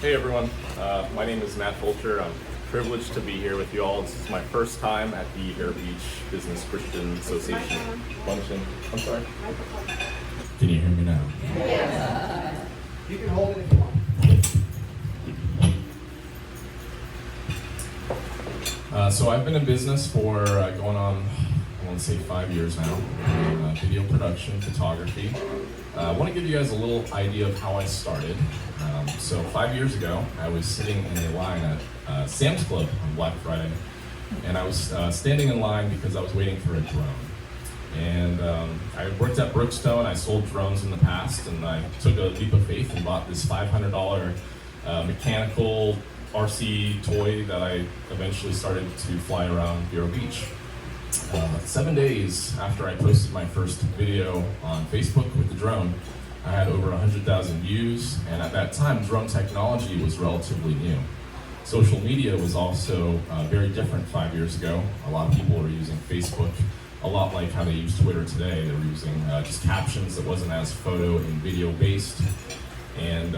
Hey everyone, my name is Matt Fulcher. I'm privileged to be here with you all. This is my first time at the Vero Beach Business Christian Association luncheon. I'm sorry? Can you hear me now? Yes. You can hold it if you want. So I've been in business for going on, I want to say 5 years now, in video production, photography. I want to give you guys a little idea of how I started. So 5 years ago, I was sitting in a line at Sam's Club on Black Friday, and I was standing in line because I was waiting for a drone. And I worked at Brookstone. I sold drones in the past, and I took a leap of faith and bought this $500 mechanical RC toy that I eventually started to fly around Vero Beach. 7 days after I posted my first video on Facebook with the drone, I had over 100,000 views, and at that time, drone technology was relatively new. Social media was also very different 5 years ago. A lot of people were using Facebook, a lot like how they use Twitter today. They were using just captions that wasn't as photo and video based. And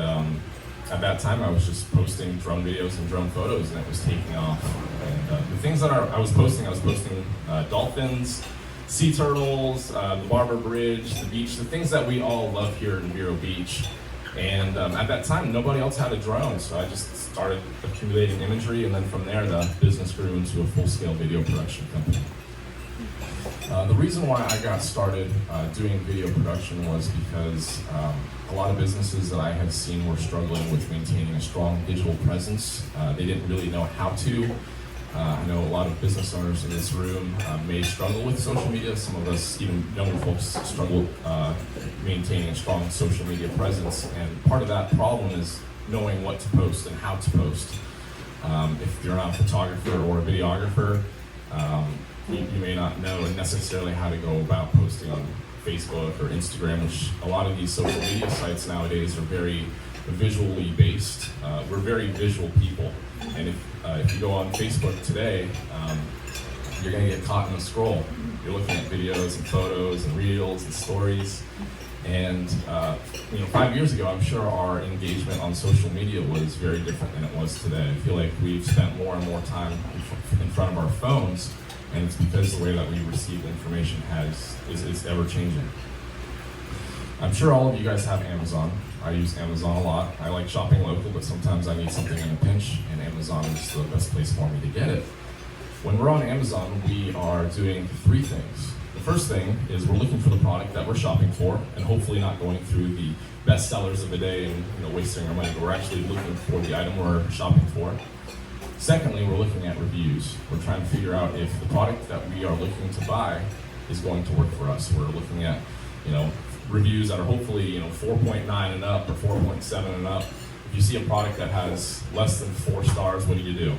at that time, I was just posting drone videos and drone photos, and it was taking off. And the things that I was posting dolphins, sea turtles, the Barber Bridge, the beach, the things that we all love here in Vero Beach. And at that time, nobody else had a drone, so I just started accumulating imagery, and then from there, the business grew into a full-scale video production company. The reason why I got started doing video production was because a lot of businesses that I had seen were struggling with maintaining a strong digital presence. They didn't really know how to. I know a lot of business owners in this room may struggle with social media. Some of us, even younger folks, struggle maintaining a strong social media presence. And part of that problem is knowing what to post and how to post. If you're not a photographer or a videographer, you may not know necessarily how to go about posting on Facebook or Instagram, which a lot of these social media sites nowadays are very visually based. We're very visual people, and if you go on Facebook today, you're going to get caught in a scroll. You're looking at videos and photos and reels and stories. And 5 years ago, I'm sure our engagement on social media was very different than it was today. I feel like we've spent more and more time in front of our phones, and it's because the way that we receive information is ever changing. I'm sure all of you guys have Amazon. I use Amazon a lot. I like shopping local, but sometimes I need something in a pinch, and Amazon is the best place for me to get it. When we're on Amazon, we are doing three things. The first thing is we're looking for the product that we're shopping for, and hopefully not going through the best sellers of the day and wasting our money, but we're actually looking for the item we're shopping for. Secondly, we're looking at reviews. We're trying to figure out if the product that we are looking to buy is going to work for us. We're looking at, reviews that are hopefully, 4.9 and up or 4.7 and up. If you see a product that has less than 4 stars, what do? You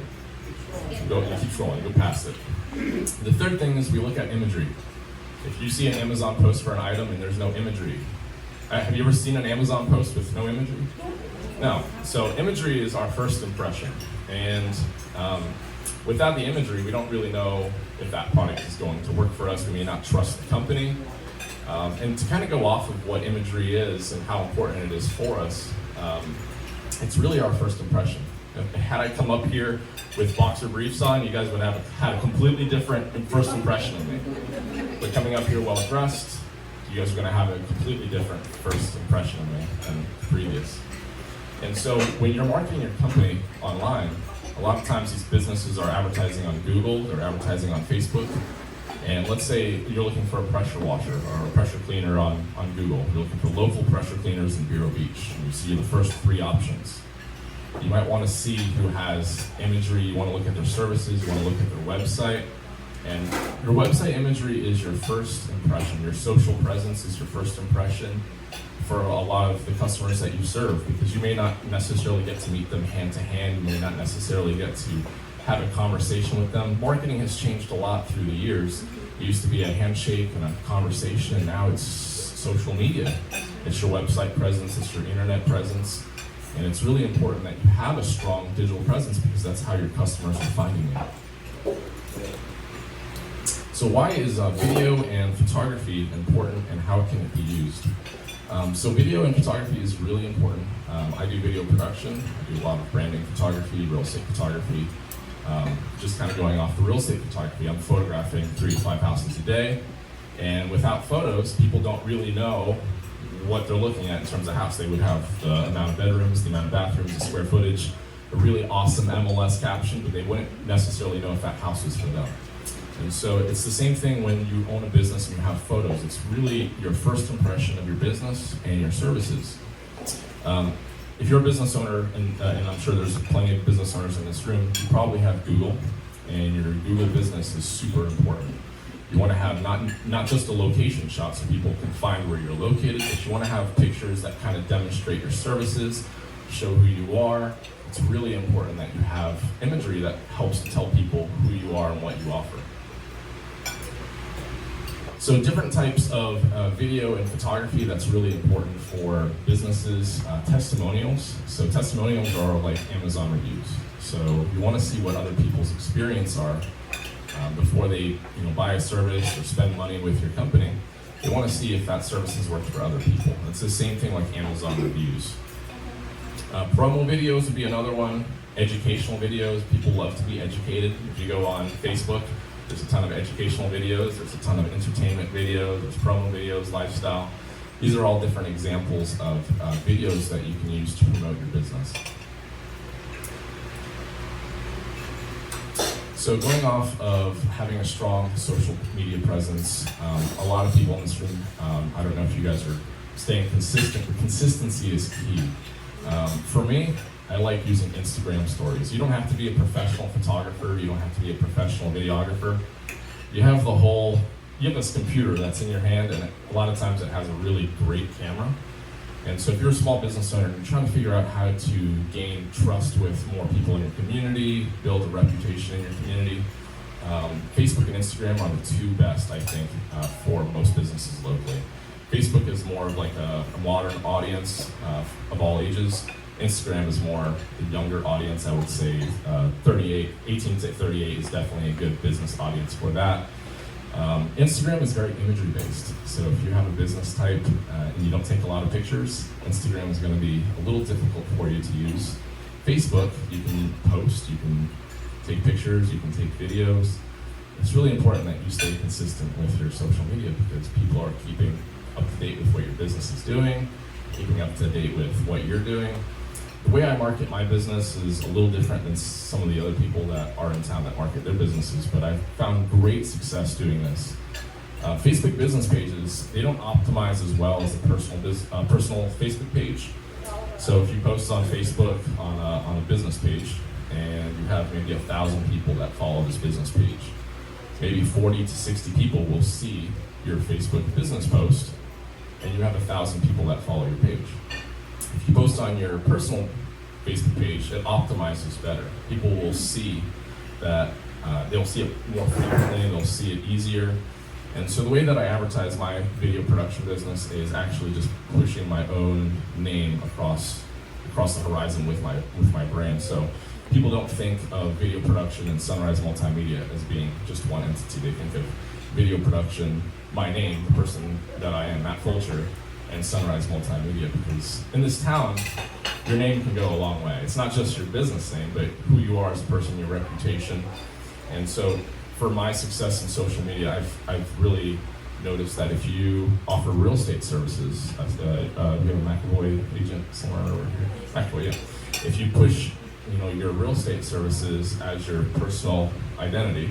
keep scrolling, go past it. The third thing is we look at imagery. If you see an Amazon post for an item and there's no imagery, have you ever seen an Amazon post with no imagery? No. So imagery is our first impression. And without the imagery, we don't really know if that product is going to work for us. We may not trust the company. And to kind of go off of what imagery is and how important it is for us, it's really our first impression. Had I come up here with boxer briefs on, you guys would have had a completely different first impression of me. But coming up here well dressed, you guys are going to have a completely different first impression of me than previous. And so when you're marketing your company online, a lot of times these businesses are advertising on Google, they're advertising on Facebook. And let's say you're looking for a pressure washer or a pressure cleaner on Google. You're looking for local pressure cleaners in Vero Beach. And you see the first 3 options. You might want to see who has imagery. You want to look at their services. You want to look at their website. And your website imagery is your first impression. Your social presence is your first impression for a lot of the customers that you serve, because you may not necessarily get to meet them hand to hand. You may not necessarily get to have a conversation with them. Marketing has changed a lot through the years. It used to be a handshake and a conversation, and now it's social media. It's your website presence, it's your internet presence, and it's really important that you have a strong digital presence because that's how your customers are finding you. So why is video and photography important, and how can it be used? So video and photography is really important. I do video production, I do a lot of branding photography, real estate photography. Just kind of going off the real estate photography, I'm photographing 3 to 5 houses a day, and without photos, people don't really know what they're looking at in terms of house. They would have the amount of bedrooms, the amount of bathrooms, the square footage, a really awesome MLS caption, but they wouldn't necessarily know if that house was for them. And so it's the same thing when you own a business and you have photos. It's really your first impression of your business and your services. If you're a business owner, and I'm sure there's plenty of business owners in this room, you probably have Google, and your Google business is super important. You want to have not just a location shot so people can find where you're located, but you want to have pictures that kind of demonstrate your services, show who you are. It's really important that you have imagery that helps to tell people who you are and what you offer. So different types of video and photography that's really important for businesses. Testimonials. So testimonials are like Amazon reviews. So you want to see what other people's experience are before they buy a service or spend money with your company. They want to see if that service has worked for other people. It's the same thing like Amazon reviews. Promo videos would be another one. Educational videos. People love to be educated. If you go on Facebook, there's a ton of educational videos, there's a ton of entertainment videos, there's promo videos, lifestyle. These are all different examples of videos that you can use to promote your business. So going off of having a strong social media presence, a lot of people in this room, I don't know if you guys are staying consistent, but consistency is key. For me, I like using Instagram stories. You don't have to be a professional photographer, you don't have to be a professional videographer. You have this computer that's in your hand, and a lot of times it has a really great camera. And so if you're a small business owner and you're trying to figure out how to gain trust with more people in your community, build a reputation in your community, Facebook and Instagram are the 2 best, I think, for most businesses locally. Facebook is more of like a modern audience of all ages. Instagram is more the younger audience, I would say 18 to 38 is definitely a good business audience for that. Instagram is very imagery based, so if you have a business type and you don't take a lot of pictures, Instagram is going to be a little difficult for you to use. Facebook, you can post, you can take pictures, you can take videos. It's really important that you stay consistent with your social media because people are keeping up to date with what your business is doing, keeping up to date with what you're doing. The way I market my business is a little different than some of the other people that are in town that market their businesses, but I've found great success doing this. Facebook business pages, they don't optimize as well as a personal Facebook page. So if you post on Facebook on a business page and you have maybe 1,000 people that follow this business page, maybe 40 to 60 people will see your Facebook business post, and you have 1,000 people that follow your page. If you post on your personal Facebook page, it optimizes better. People will see that, they'll see it more frequently, they'll see it easier. And so the way that I advertise my video production business is actually just pushing my own name across the horizon with my brand. So people don't think of video production and Sunrise Multimedia as being just one entity. They think of video production, my name, the person that I am, Matt Fulcher, and Sunrise Multimedia, because in this town, your name can go a long way. It's not just your business name, but who you are as a person, your reputation. And so for my success in social media, I've really noticed that if you offer real estate services, we have a McAvoy agent somewhere over here, McAvoy, yeah. If you push your real estate services as your personal identity,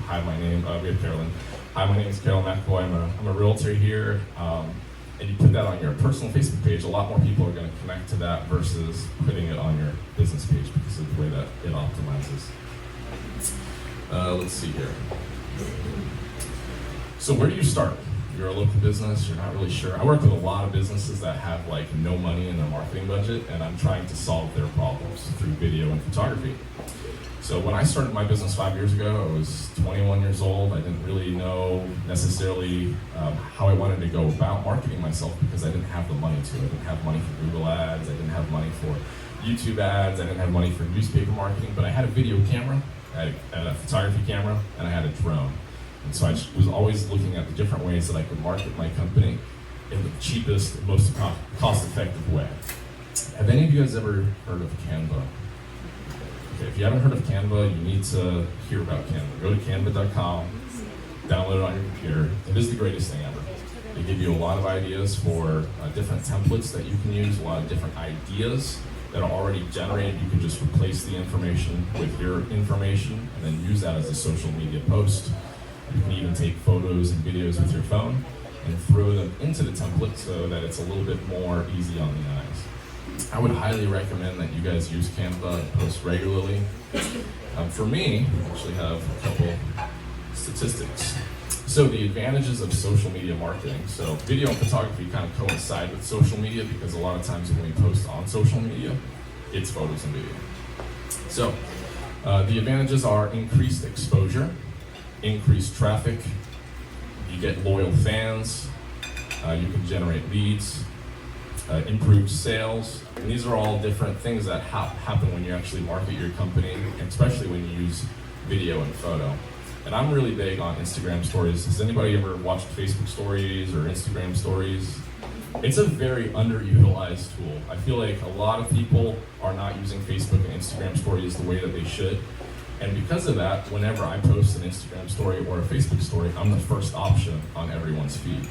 hi, my name, we have Carolyn. Hi, my name is Carol McAvoy, I'm a realtor here. And you put that on your personal Facebook page, a lot more people are going to connect to that versus putting it on your business page because of the way that it optimizes. Let's see here. So where do you start? You're a local business, you're not really sure. I work with a lot of businesses that have like no money in their marketing budget, and I'm trying to solve their problems through video and photography. So when I started my business 5 years ago, I was 21 years old. I didn't really know necessarily how I wanted to go about marketing myself because I didn't have the money to. I didn't have money for Google ads, I didn't have money for YouTube ads, I didn't have money for newspaper marketing, but I had a video camera, I had a photography camera, and I had a drone. And so I was always looking at the different ways that I could market my company in the cheapest, most cost-effective way. Have any of you guys ever heard of Canva? Okay, if you haven't heard of Canva, you need to hear about Canva. Go to canva.com, download it on your computer. It is the greatest thing ever. They give you a lot of ideas for different templates that you can use, a lot of different ideas that are already generated. You can just replace the information with your information and then use that as a social media post. You can even take photos and videos with your phone and throw them into the template so that it's a little bit more easy on the eyes. I would highly recommend that you guys use Canva and post regularly. For me, I actually have a couple statistics. So the advantages of social media marketing. So video and photography kind of coincide with social media because a lot of times when we post on social media, it's photos and video. So the advantages are increased exposure, increased traffic, you get loyal fans, you can generate leads, improved sales. And these are all different things that happen when you actually market your company, and especially when you use video and photo. And I'm really big on Instagram stories. Has anybody ever watched Facebook stories or Instagram stories? It's a very underutilized tool. I feel like a lot of people are not using Facebook and Instagram stories the way that they should. And because of that, whenever I post an Instagram story or a Facebook story, I'm the first option on everyone's feed.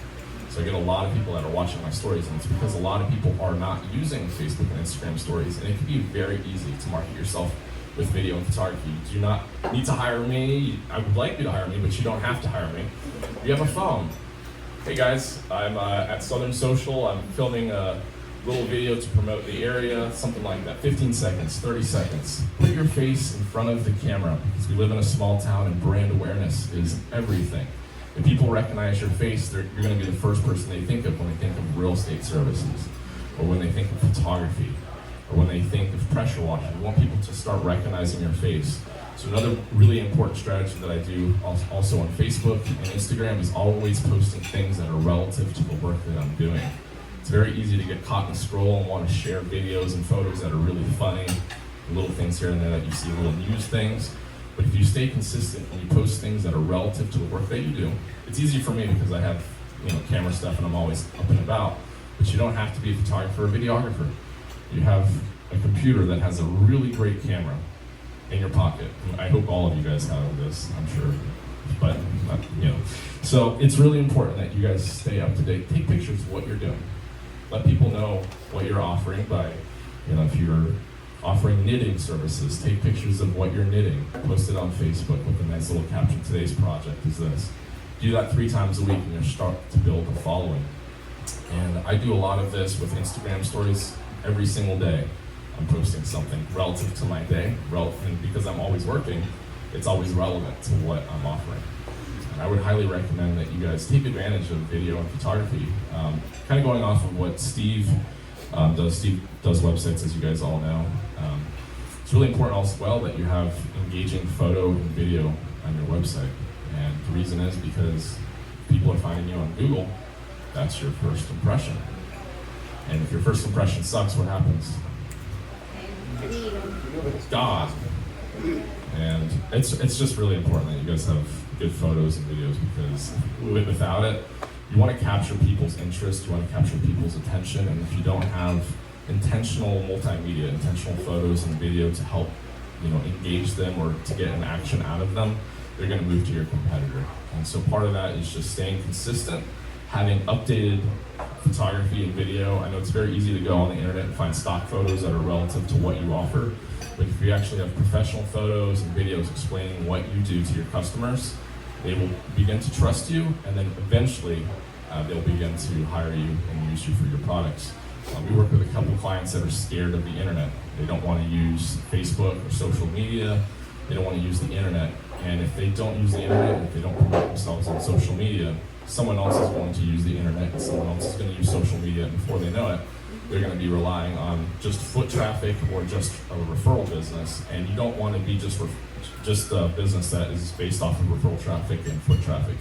So I get a lot of people that are watching my stories, and it's because a lot of people are not using Facebook and Instagram stories. And it can be very easy to market yourself with video and photography. You do not need to hire me. I would like you to hire me, but you don't have to hire me. You have a phone. Hey guys, I'm at Southern Social. I'm filming a little video to promote the area, something like that. 15 seconds, 30 seconds. Put your face in front of the camera because we live in a small town and brand awareness is everything. If people recognize your face, you're going to be the first person they think of when they think of real estate services, or when they think of photography, or when they think of pressure washing. We want people to start recognizing your face. So another really important strategy that I do also on Facebook and Instagram is always posting things that are relative to the work that I'm doing. It's very easy to get caught in the scroll and want to share videos and photos that are really funny, little things here and there that you see, little news things. But if you stay consistent and you post things that are relative to the work that you do, it's easy for me because I have camera stuff and I'm always up and about, but you don't have to be a photographer or a videographer. You have a computer that has a really great camera in your pocket. I hope all of you guys have this, I'm sure, but So it's really important that you guys stay up to date. Take pictures of what you're doing. Let people know what you're offering by, if you're offering knitting services, take pictures of what you're knitting, post it on Facebook with a nice little caption. Today's project is this. Do that 3 times a week and you'll start to build a following. And I do a lot of this with Instagram stories every single day. I'm posting something relative to my day, and because I'm always working, it's always relevant to what I'm offering. And I would highly recommend that you guys take advantage of video and photography. Kind of going off of what Steve does. Steve does websites, as you guys all know. It's really important as well that you have engaging photo and video on your website. And the reason is because people are finding you on Google. That's your first impression. And if your first impression sucks, what happens? God. And it's just really important that you guys have good photos and videos, because without it, you want to capture people's interest, you want to capture people's attention, and if you don't have intentional multimedia, intentional photos and video to help engage them or to get an action out of them, they're going to move to your competitor. And so part of that is just staying consistent, having updated photography and video. I know it's very easy to go on the internet and find stock photos that are relative to what you offer, but if you actually have professional photos and videos explaining what you do to your customers, they will begin to trust you, and then eventually they'll begin to hire you and use you for your products. We work with a couple clients that are scared of the internet. They don't want to use Facebook or social media. They don't want to use the internet. And if they don't use the internet, if they don't promote themselves on social media, someone else is going to use the internet, and someone else is going to use social media, and before they know it, they're going to be relying on just foot traffic or just a referral business. And you don't want to be just a business that is based off of referral traffic and foot traffic.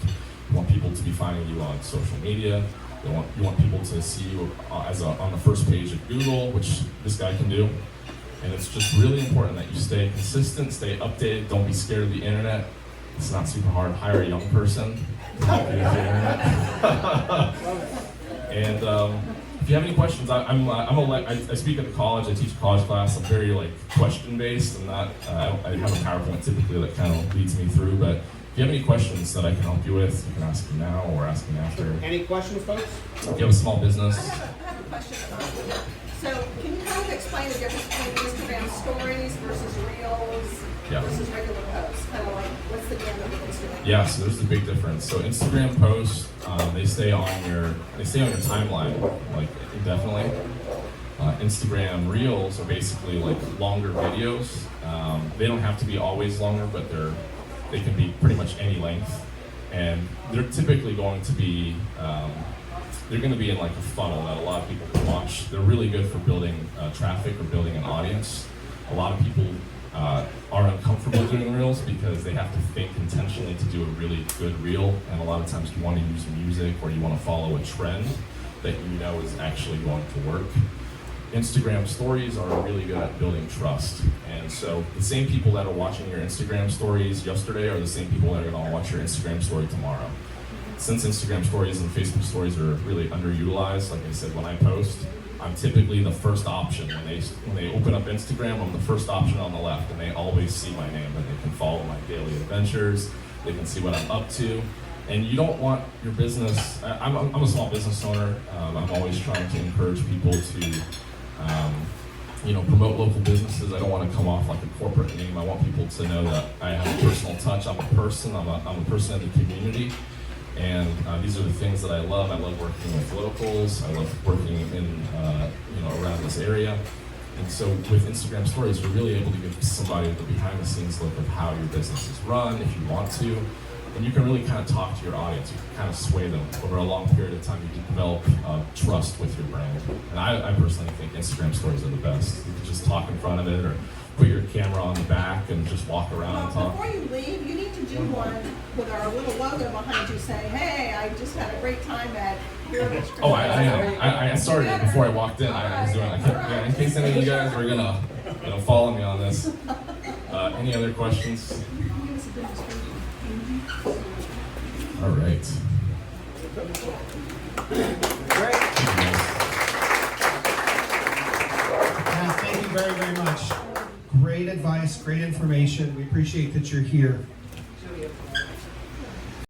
You want people to be finding you on social media. You want people to see you on the first page of Google, which this guy can do. And it's just really important that you stay consistent, stay updated. Don't be scared of the internet. It's not super hard. Hire a young person to help you with the internet. And if you have any questions, I speak at the college. I teach a college class. I'm very question based, and not I have a PowerPoint typically that kind of leads me through. But if you have any questions that I can help you with, you can ask me now or ask me after. Any questions, folks? If you have a small business. I have a question about that. So can you kind of explain the difference between Instagram stories versus reels versus regular posts? Kind of what's the gamut of Instagram? Yeah, so there's the big difference. So Instagram posts, they stay on your timeline indefinitely. Instagram reels are basically longer videos. They don't have to be always longer, but they can be pretty much any length, and they're typically going to be they're going to be in a funnel that a lot of people can watch. They're really good for building traffic or building an audience. A lot of people are uncomfortable doing reels because they have to think intentionally to do a really good reel, and a lot of times you want to use music or you want to follow a trend that you know is actually going to work. Instagram stories are really good at building trust, and so the same people that are watching your Instagram stories yesterday are the same people that are going to watch your Instagram story tomorrow. Since Instagram stories and Facebook stories are really underutilized, like I said, when I post, I'm typically the first option. When they open up Instagram, I'm the first option on the left, and they always see my name, and they can follow my daily adventures, they can see what I'm up to. And you don't want your business, I'm a small business owner. I'm always trying to encourage people to promote local businesses. I don't want to come off like a corporate name. I want people to know that I have a personal touch. I'm a person. I'm a person in the community. And these are the things that I love. I love working with locals. I love working in, around this area. And so with Instagram stories, you're really able to give somebody the behind the scenes look of how your business is run, if you want to. And you can really kind of talk to your audience. You can kind of sway them over a long period of time. You can develop trust with your brand. And I personally think Instagram stories are the best. You can just talk in front of it or put your camera on the back and just walk around and talk. Before you leave, you need to do one with our little logo behind you saying, hey, I just had a great time at your Instagram. Oh, I started it before I walked in. I was doing it. In case any of you guys are going to follow me on this. Any other questions? All right. Great. Thank you very, very much. Great advice, great information. We appreciate that you're here.